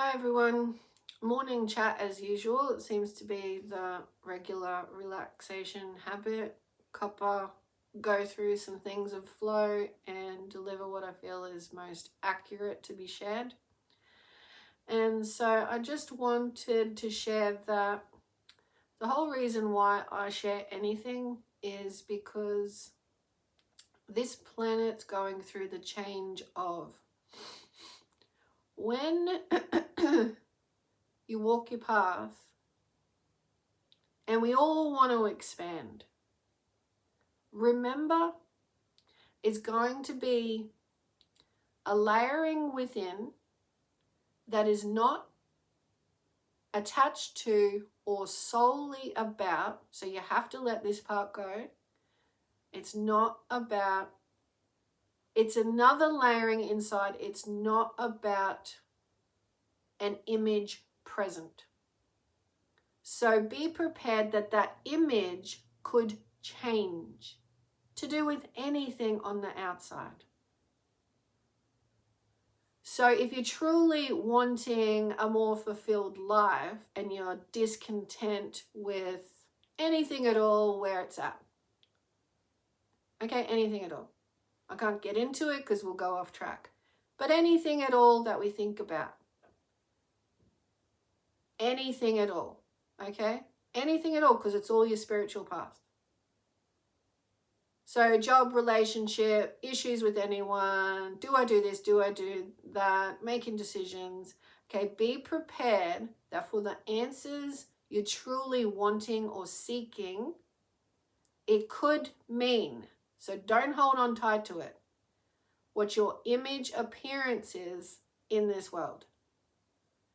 Hi everyone. Morning chat as usual. It seems to be the regular relaxation habit. Copper, go through some things of flow and deliver what I feel is most accurate to be shared. And so I just wanted to share that the whole reason why I share anything is because this planet's going through the change of when you walk your path. And we all want to expand. Remember, it's going to be a layering within that is not attached to or solely about, so you have to let this part go. It's not about, it's another layering inside. It's not about an image present. So be prepared that that image could change to do with anything on the outside. So if you're truly wanting a more fulfilled life and you're discontent with anything at all where it's at, okay, anything at all. I can't get into it because we'll go off track. But anything at all that we think about, anything at all, okay? Anything at all, because it's all your spiritual path. So job, relationship, issues with anyone, do I do this, do I do that, making decisions. Okay, be prepared that for the answers you're truly wanting or seeking, it could mean, so don't hold on tight to it, what your image appearance is in this world.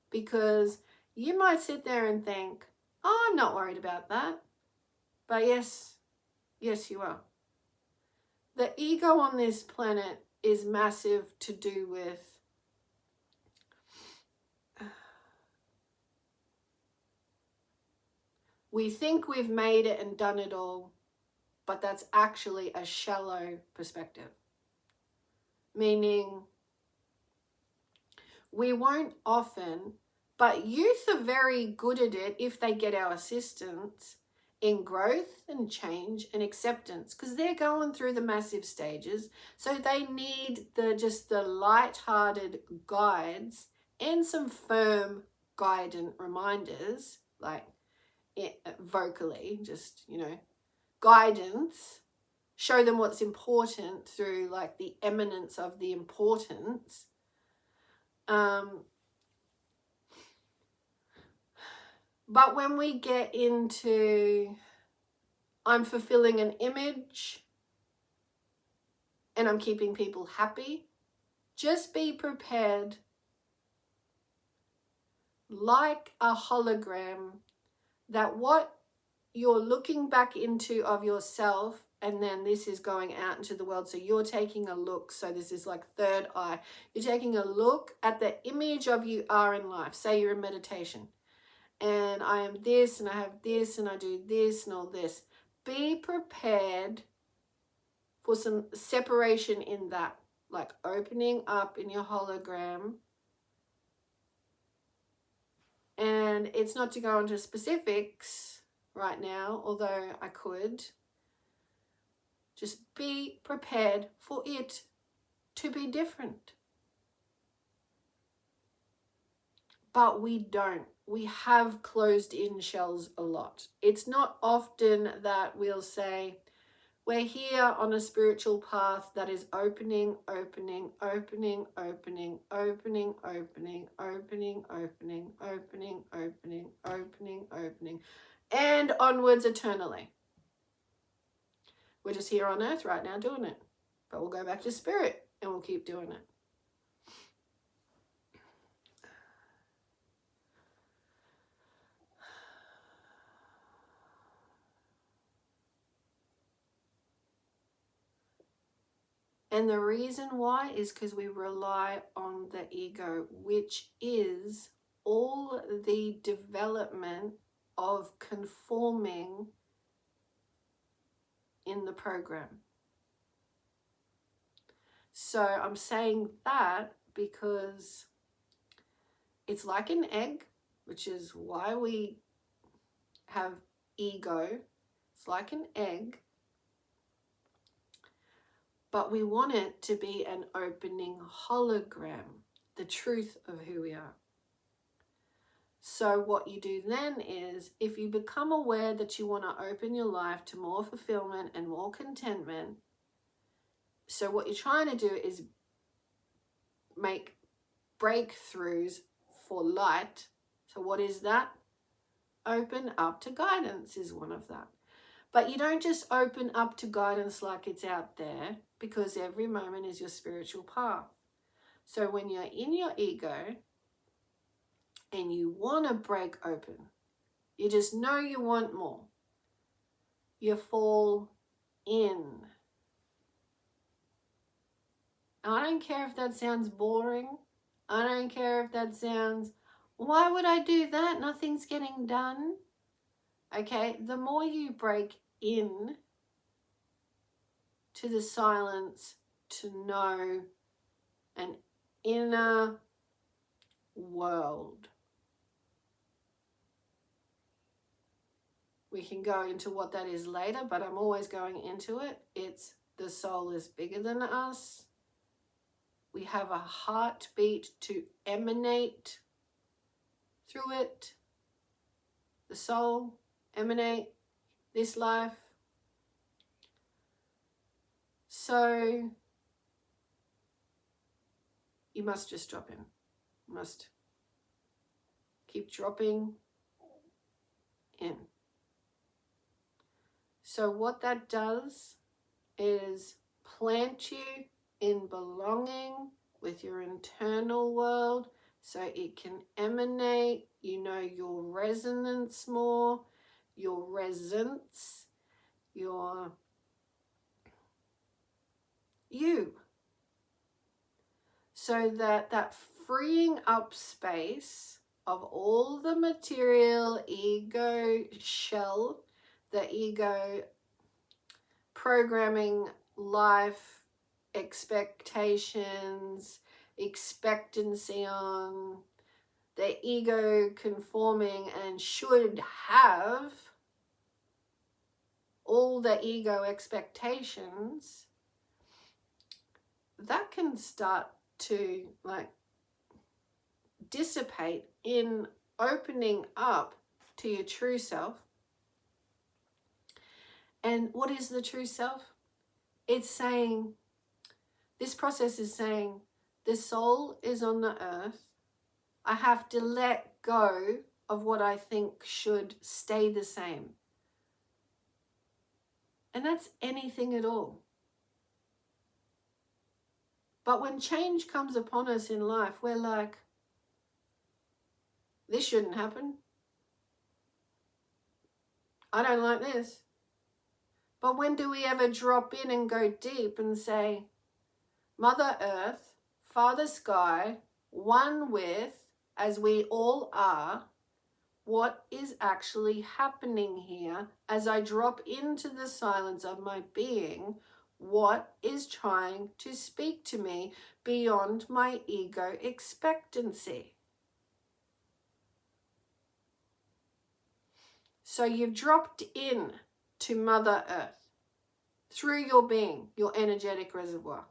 Because you might sit there and think, oh, I'm not worried about that. But yes, you are. The ego on this planet is massive to do with we think we've made it and done it all, but that's actually a shallow perspective. Meaning we won't often, but youth are very good at it if they get our assistance in growth and change and acceptance, because they're going through the massive stages. So they need the light-hearted guides and some firm guidant reminders, like vocally, just, guidance. Show them what's important through like the eminence of the importance. But when we get into I'm fulfilling an image and I'm keeping people happy, just be prepared, like a hologram, that what you're looking back into of yourself, and then this is going out into the world. So you're taking a look. So this is like third eye. You're taking a look at the image of you are in life. Say you're in meditation. And I am this, and I have this, and I do this, and all this. Be prepared for some separation in that, like opening up in your hologram. And it's not to go into specifics right now, although I could. Just be prepared for it to be different. But we don't. We have closed in shells a lot. It's not often that we'll say, we're here on a spiritual path that is opening, opening, opening, opening, opening, opening, opening, opening, opening, opening, opening, opening, and onwards eternally. We're just here on earth right now doing it. But we'll go back to spirit and we'll keep doing it. And the reason why is because we rely on the ego, which is all the development of conforming in the program. So I'm saying that because It's like an egg, which is why we have ego. It's like an egg, but we want it to be an opening hologram, the truth of who we are. So what you do then is, if you become aware that you want to open your life to more fulfillment and more contentment, so what you're trying to do is make breakthroughs for light. So what is that? Open up to guidance is one of that. But you don't just open up to guidance like it's out there, because every moment is your spiritual path. So when you're in your ego and you want to break open, you just know you want more, you fall in. I don't care if that sounds boring. I don't care if that sounds, why would I do that? Nothing's getting done. Okay, the more you break in to the silence, to know an inner world. We can go into what that is later, but I'm always going into it. It's the soul is bigger than us. We have a heartbeat to emanate through it. The soul emanate this life. So you must just drop in. You must keep dropping in. So what that does is plant you in belonging with your internal world, so it can emanate, you know, your resonance more, your resonance, your you. So that freeing up space of all the material ego shell, the ego programming life, expectations, expectancy on, the ego conforming and should have, all the ego expectations, that can start to like dissipate in opening up to your true self. And what is the true self? It's saying, this process is saying, the soul is on the earth. I have to let go of what I think should stay the same. And that's anything at all. But when change comes upon us in life, we're like, this shouldn't happen. I don't like this. But when do we ever drop in and go deep and say, Mother Earth, Father Sky, one with, as we all are, what is actually happening here as I drop into the silence of my being? What is trying to speak to me beyond my ego expectancy? So you've dropped in to Mother Earth through your being, your energetic reservoir.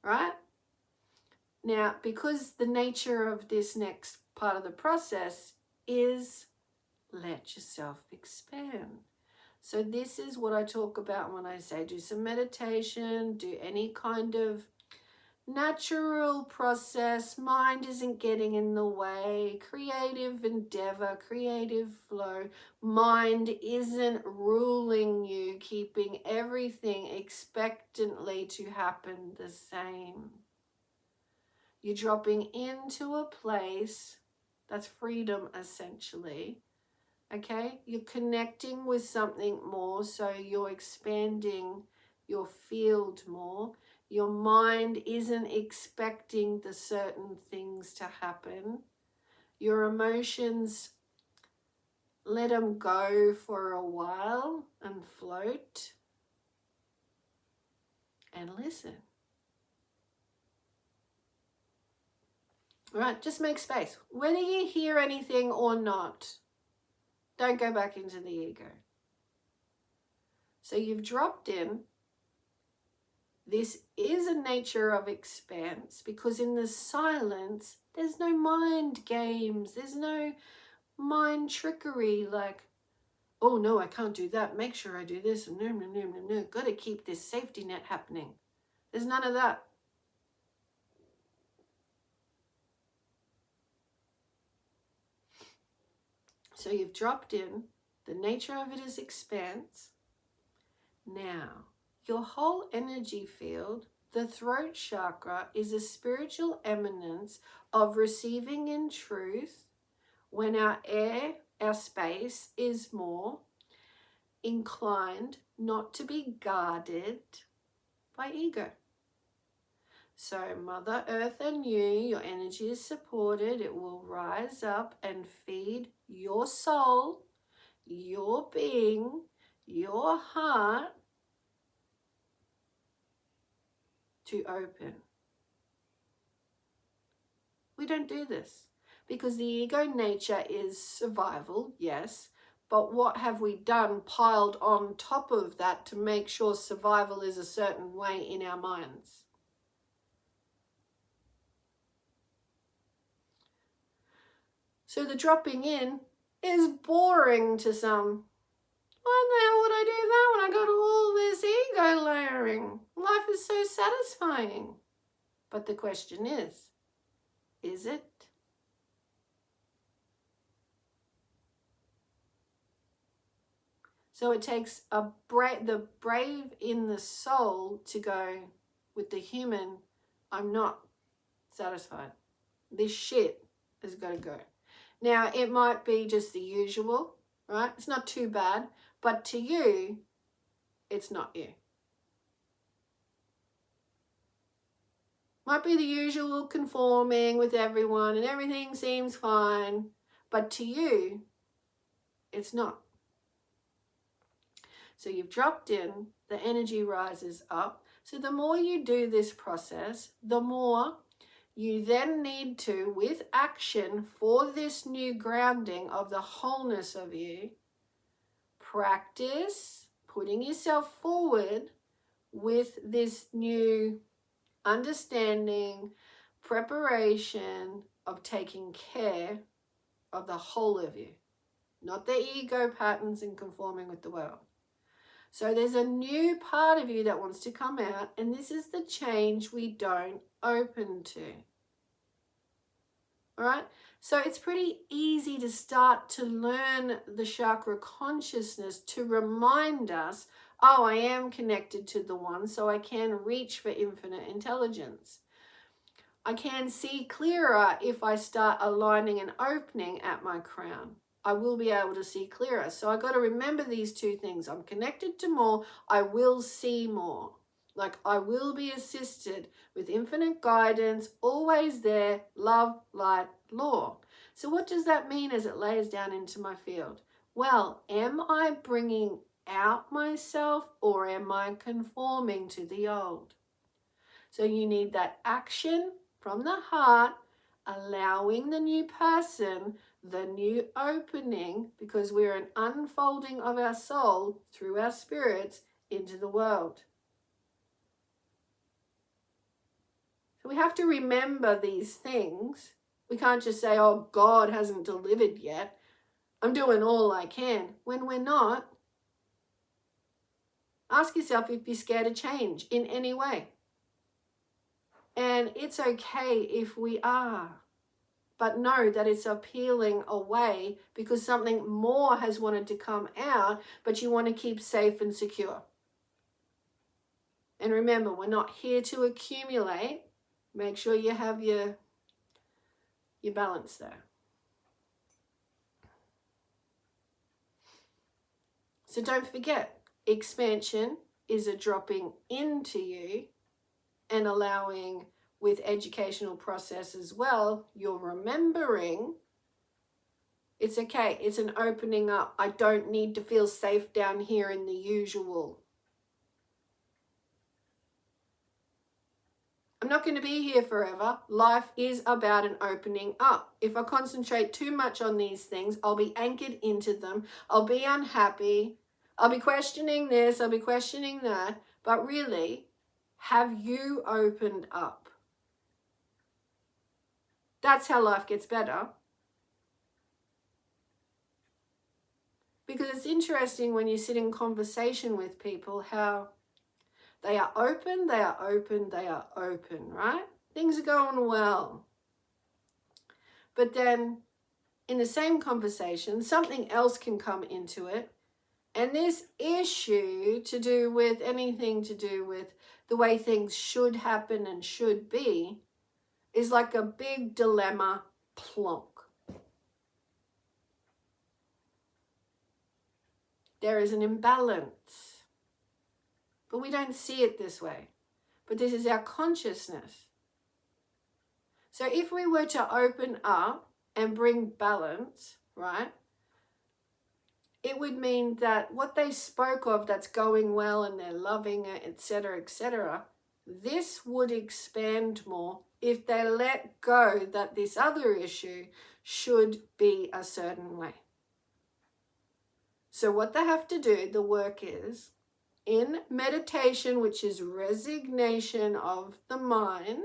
Right? Now, because the nature of this next part of the process is let yourself expand. So this is what I talk about when I say do some meditation, do any kind of natural process, mind isn't getting in the way, creative endeavor, creative flow, mind isn't ruling you, keeping everything expectantly to happen the same. You're dropping into a place that's freedom essentially. Okay, you're connecting with something more, so you're expanding your field more. Your mind isn't expecting the certain things to happen. Your emotions, let them go for a while and float and listen. All right, just make space. Whether you hear anything or not, don't go back into the ego. So you've dropped in. This is a nature of expanse, because in the silence, there's no mind games. There's no mind trickery like, oh no, I can't do that. Make sure I do this. No. Got to keep this safety net happening. There's none of that. So you've dropped in. The nature of it is expanse. Now, your whole energy field, the throat chakra, is a spiritual eminence of receiving in truth when our air, our space is more inclined not to be guarded by ego. So Mother Earth and you, your energy is supported. It will rise up and feed your soul, your being, your heart to open. We don't do this because the ego nature is survival, yes, but what have we done piled on top of that to make sure survival is a certain way in our minds? So the dropping in is boring to some. Why the hell would I do that when I got all this ego layering? Life is so satisfying. But the question is it? So it takes the brave in the soul to go with the human, I'm not satisfied. This shit has got to go. Now, it might be just the usual, right? It's not too bad, but to you, it's not you. Might be the usual conforming with everyone and everything seems fine, but to you, it's not. So you've dropped in, the energy rises up. So the more you do this process, the more you then need to, with action for this new grounding of the wholeness of you, practice putting yourself forward with this new understanding, preparation of taking care of the whole of you, not the ego patterns and conforming with the world. So there's a new part of you that wants to come out, and this is the change we don't open to. All right? So it's pretty easy to start to learn the chakra consciousness to remind us, oh, I am connected to the one, so I can reach for infinite intelligence. I can see clearer if I start aligning and opening at my crown. I will be able to see clearer. So I got to remember these two things. I'm connected to more. I will see more. Like I will be assisted with infinite guidance, always there, love, light, law. So what does that mean as it lays down into my field? Well, am I bringing out myself or am I conforming to the old? So you need that action from the heart, allowing the new person, the new opening, because we're an unfolding of our soul through our spirits into the world. So we have to remember these things. We can't just say, oh, God hasn't delivered yet. I'm doing all I can. When we're not, ask yourself if you're scared of change in any way. And it's okay if we are. But know that it's a peeling away because something more has wanted to come out, but you want to keep safe and secure. And remember, we're not here to accumulate. Make sure you have your balance there. So don't forget, expansion is a dropping into you and allowing with educational process as well, you're remembering it's okay. It's an opening up. I don't need to feel safe down here in the usual. I'm not going to be here forever. Life is about an opening up. If I concentrate too much on these things, I'll be anchored into them. I'll be unhappy. I'll be questioning this. I'll be questioning that. But really, have you opened up? That's how life gets better. Because it's interesting when you sit in conversation with people how they are open, they are open, they are open, right? Things are going well. But then in the same conversation, something else can come into it. And this issue to do with anything to do with the way things should happen and should be is like a big dilemma plonk. There is an imbalance. But we don't see it this way. But this is our consciousness. So if we were to open up and bring balance, right, it would mean that what they spoke of that's going well and they're loving it, etc., this would expand more if they let go that this other issue should be a certain way. So what they have to do, the work is, in meditation, which is resignation of the mind,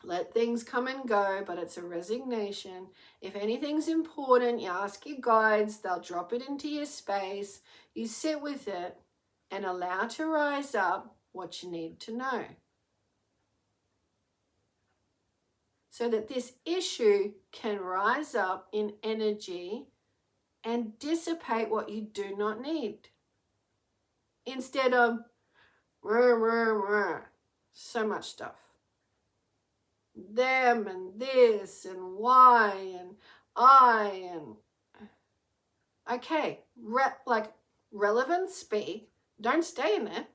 let things come and go, but it's a resignation. If anything's important, you ask your guides, they'll drop it into your space. You sit with it and allow to rise up what you need to know. So that this issue can rise up in energy and dissipate what you do not need. Instead of so much stuff. Them and this and why and I and okay, like relevant speak. Don't stay in there.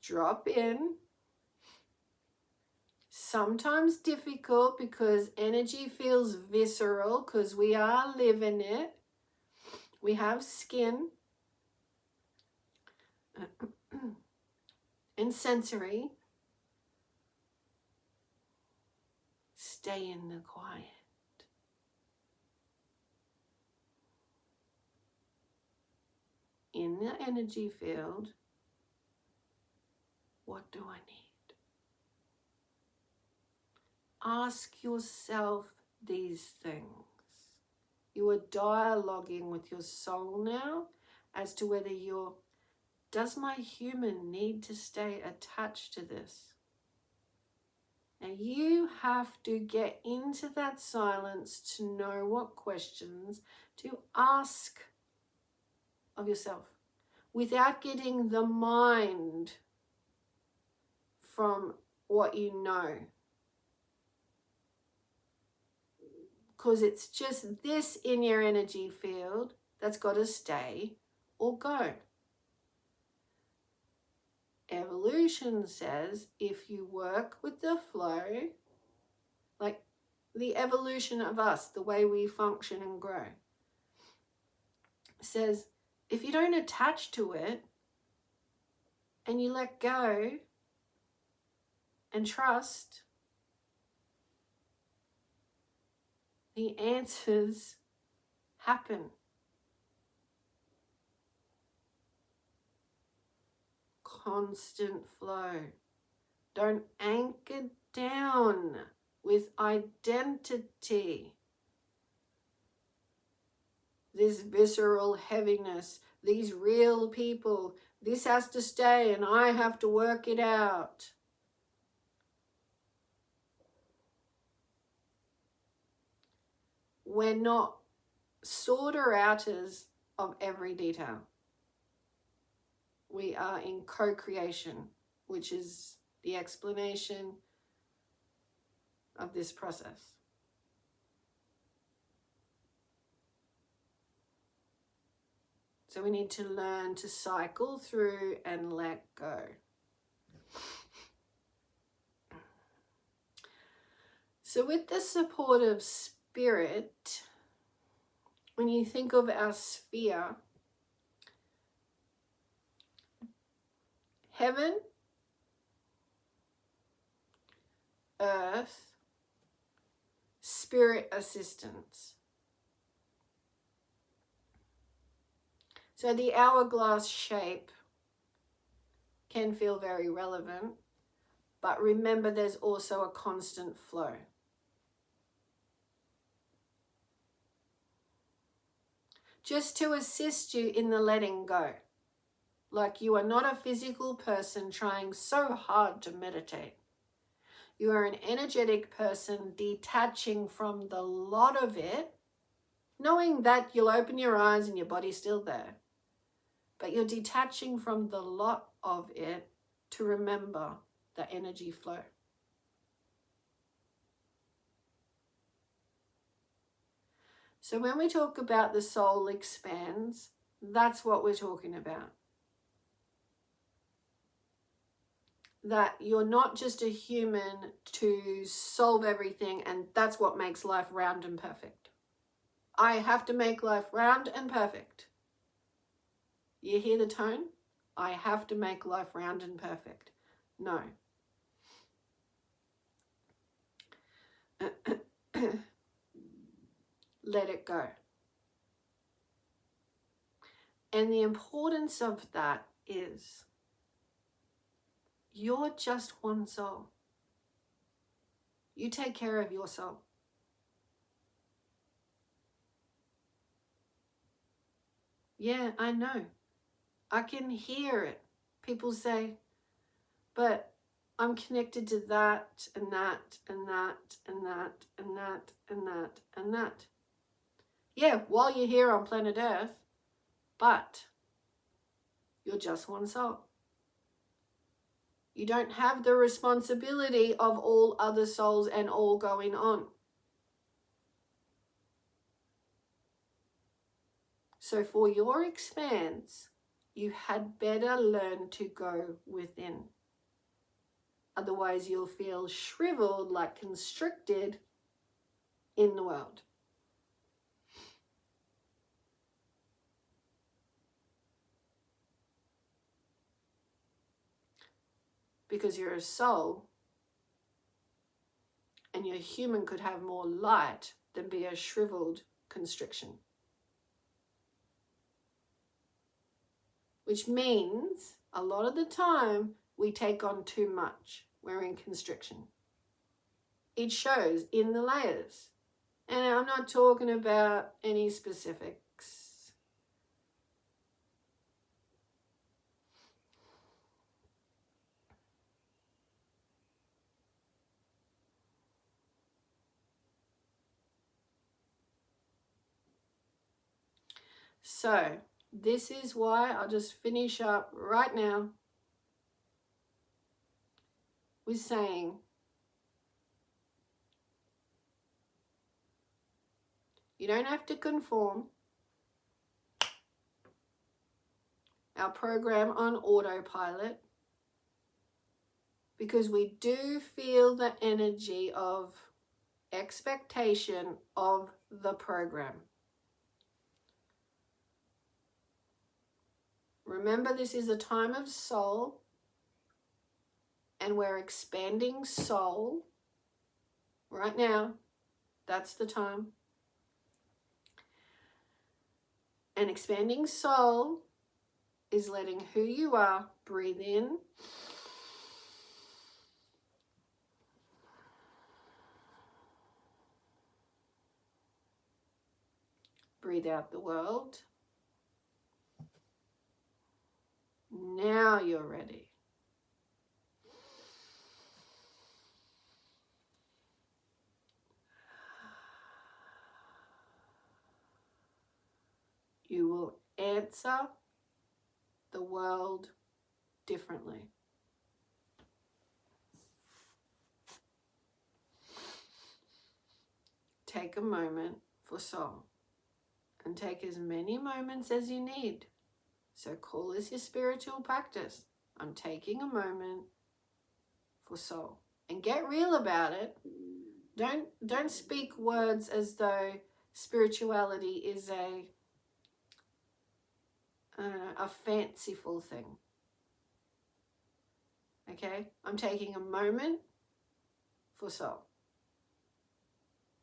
Drop in. Sometimes difficult because energy feels visceral because we are living it. We have skin and sensory. Stay in the quiet. In the energy field, what do I need? Ask yourself these things. You are dialoguing with your soul now as to whether does my human need to stay attached to this? Now you have to get into that silence to know what questions to ask of yourself without getting the mind from what you know. Because it's just this in your energy field that's got to stay or go. Evolution says if you work with the flow, like the evolution of us, the way we function and grow, says if you don't attach to it and you let go and trust, the answers happen. Constant flow. Don't anchor down with identity. This visceral heaviness, these real people, this has to stay and I have to work it out. We're not sorter-outers of every detail. We are in co-creation, which is the explanation of this process. So we need to learn to cycle through and let go. So with the support of spirit, when you think of our sphere, heaven, earth, spirit assistance. So the hourglass shape can feel very relevant, but remember there's also a constant flow. Just to assist you in the letting go. Like you are not a physical person trying so hard to meditate. You are an energetic person detaching from the lot of it, knowing that you'll open your eyes and your body's still there. But you're detaching from the lot of it to remember the energy flow. So when we talk about the soul expands, that's what we're talking about. That you're not just a human to solve everything, and that's what makes life round and perfect. I have to make life round and perfect. You hear the tone? I have to make life round and perfect. No. Let it go. And the importance of that is you're just one soul. You take care of your soul. Yeah, I know. I can hear it. People say, but I'm connected to that and that and that and that and that and that and that. Yeah, while you're here on planet Earth, but you're just one soul. You don't have the responsibility of all other souls and all going on. So for your expanse, you had better learn to go within. Otherwise, you'll feel shriveled, like constricted in the world. Because you're a soul, and your human could have more light than be a shriveled constriction. Which means a lot of the time we take on too much. We're in constriction. It shows in the layers. And I'm not talking about any specifics. So this is why I'll just finish up right now with saying you don't have to conform. Our program on autopilot, because we do feel the energy of expectation of the program. Remember, this is a time of soul, and we're expanding soul right now. That's the time. And expanding soul is letting who you are breathe in. Breathe out the world. Now you're ready. You will answer the world differently. Take a moment for soul, and take as many moments as you need. So call this your spiritual practice. I'm taking a moment for soul, and get real about it. Don't speak words as though spirituality is a fanciful thing. Okay, I'm taking a moment for soul.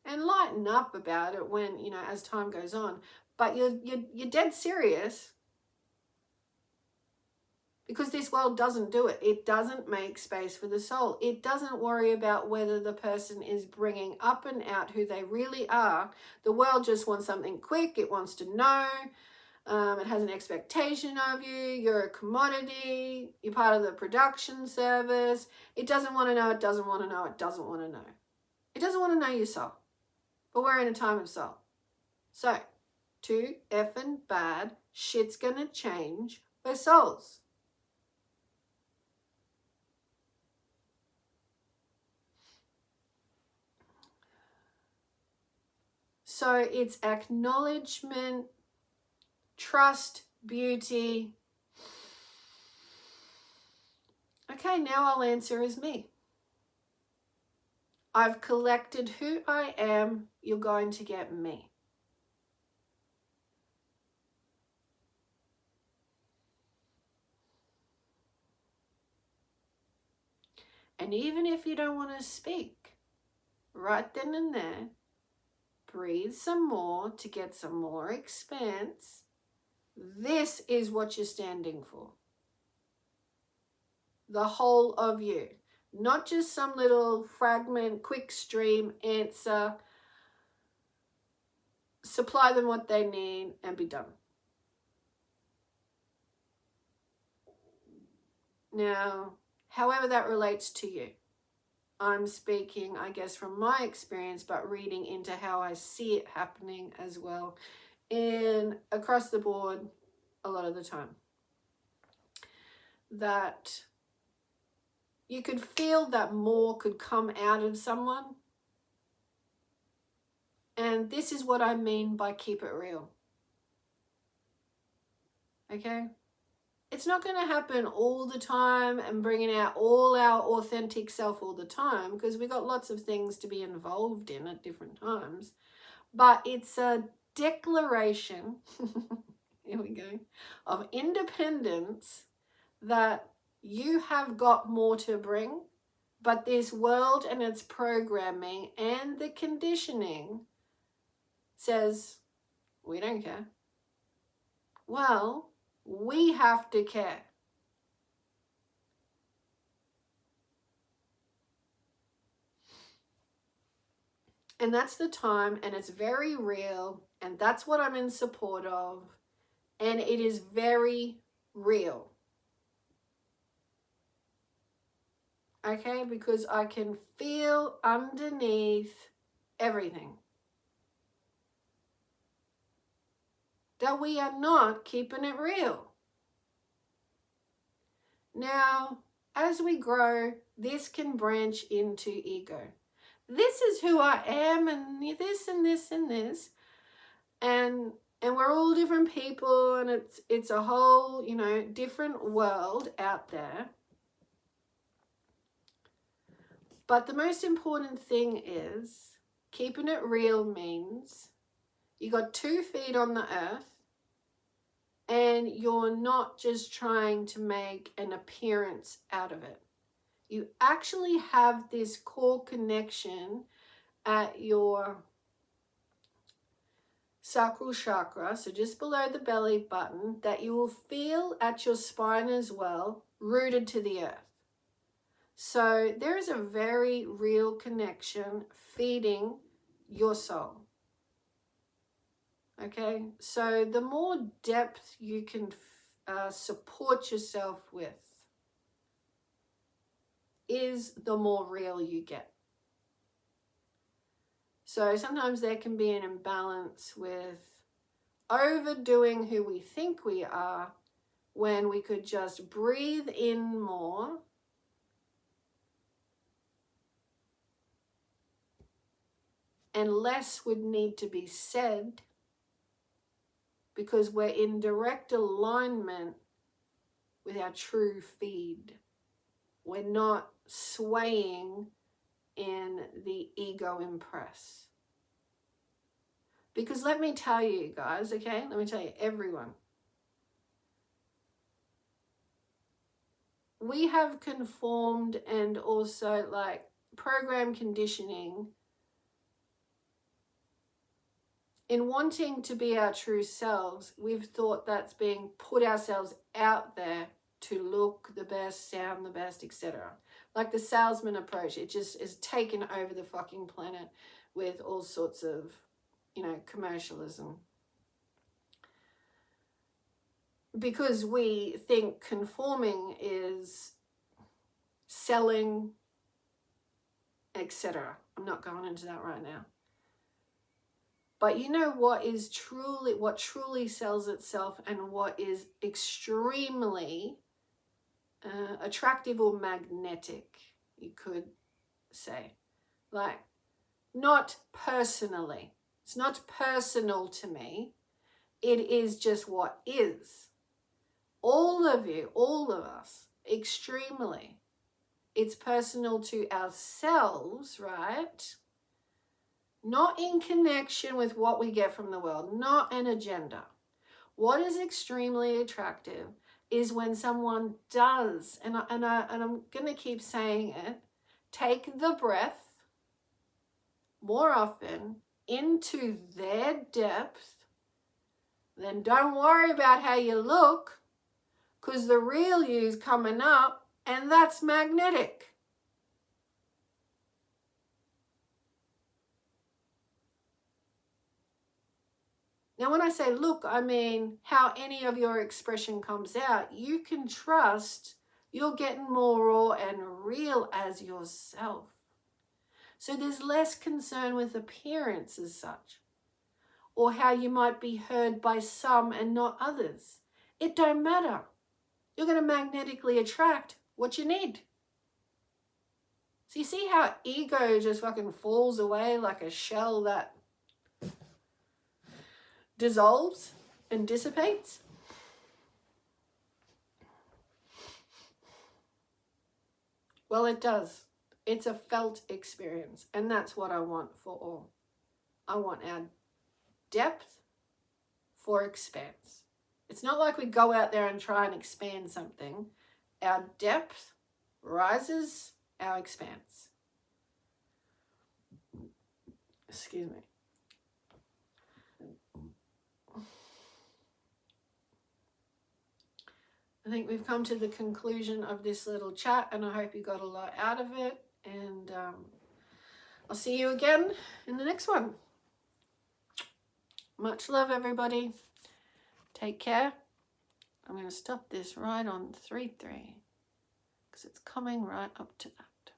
And lighten up about it when, as time goes on. But you're dead serious, because this world doesn't do it. It doesn't make space for the soul. It doesn't worry about whether the person is bringing up and out who they really are. The world just wants something quick. It wants to know. It has an expectation of you. You're a commodity. You're part of the production service. It doesn't want to know. It doesn't want to know. It doesn't want to know. It doesn't want to know your soul. But we're in a time of soul. So, too effing bad, shit's gonna change for souls. So it's acknowledgement, trust, beauty. Okay, now I'll answer as me. I've collected who I am. You're going to get me. And even if you don't want to speak, right then and there, breathe some more to get some more expanse. This is what you're standing for. The whole of you. Not just some little fragment, quick stream answer. Supply them what they need and be done. Now, however that relates to you. I'm speaking, I guess, from my experience, but reading into how I see it happening as well. And across the board, a lot of the time. That you could feel that more could come out of someone. And this is what I mean by keep it real. Okay? It's not going to happen all the time and bringing out all our authentic self all the time, because we got lots of things to be involved in at different times. But it's a declaration, here we go, of independence, that you have got more to bring, but this world and its programming and the conditioning says, we don't care. Well, we have to care. And that's the time, and it's very real, and that's what I'm in support of, and it is very real. Okay, because I can feel underneath everything that we are not keeping it real. Now, as we grow, this can branch into ego. This is who I am, and this and this and this, and we're all different people, and it's a whole, different world out there. But the most important thing is keeping it real means you got 2 feet on the earth, and you're not just trying to make an appearance out of it. You actually have this core connection at your sacral chakra, so just below the belly button, that you will feel at your spine as well, rooted to the earth. So there is a very real connection feeding your soul. Okay, so the more depth you can support yourself with is the more real you get. So sometimes there can be an imbalance with overdoing who we think we are, when we could just breathe in more and less would need to be said, because we're in direct alignment with our true feed. We're not swaying in the ego impress. Because let me tell you guys, okay, let me tell you everyone, we have conformed and also like program conditioning in wanting to be our true selves. We've thought that's being put ourselves out there to look the best, sound the best, etc. Like the salesman approach, it just is taken over the fucking planet with all sorts of, you know, commercialism. Because we think conforming is selling, etc. I'm not going into that right now. But you know what truly sells itself and what is extremely attractive or magnetic, you could say. Like, not personally. It's not personal to me. It is just what is. All of you, all of us, extremely. It's personal to ourselves, right? Not in connection with what we get from the world, not an agenda. What is extremely attractive is when someone does, and I'm going to keep saying it, take the breath more often into their depth. Then don't worry about how you look, because the real you's coming up, and that's magnetic. Now, when I say look, I mean how any of your expression comes out. You can trust you're getting more raw and real as yourself. So there's less concern with appearance as such, or how you might be heard by some and not others. It don't matter. You're going to magnetically attract what you need. So you see how ego just fucking falls away like a shell that dissolves and dissipates? Well, it does. It's a felt experience, and that's what I want for all. I want our depth for expanse. It's not like we go out there and try and expand something. Our depth rises our expanse. Excuse me. I think we've come to the conclusion of this little chat, and I hope you got a lot out of it. And I'll see you again in the next one. Much love, everybody. Take care. I'm going to stop this right on 3-3 because it's coming right up to that.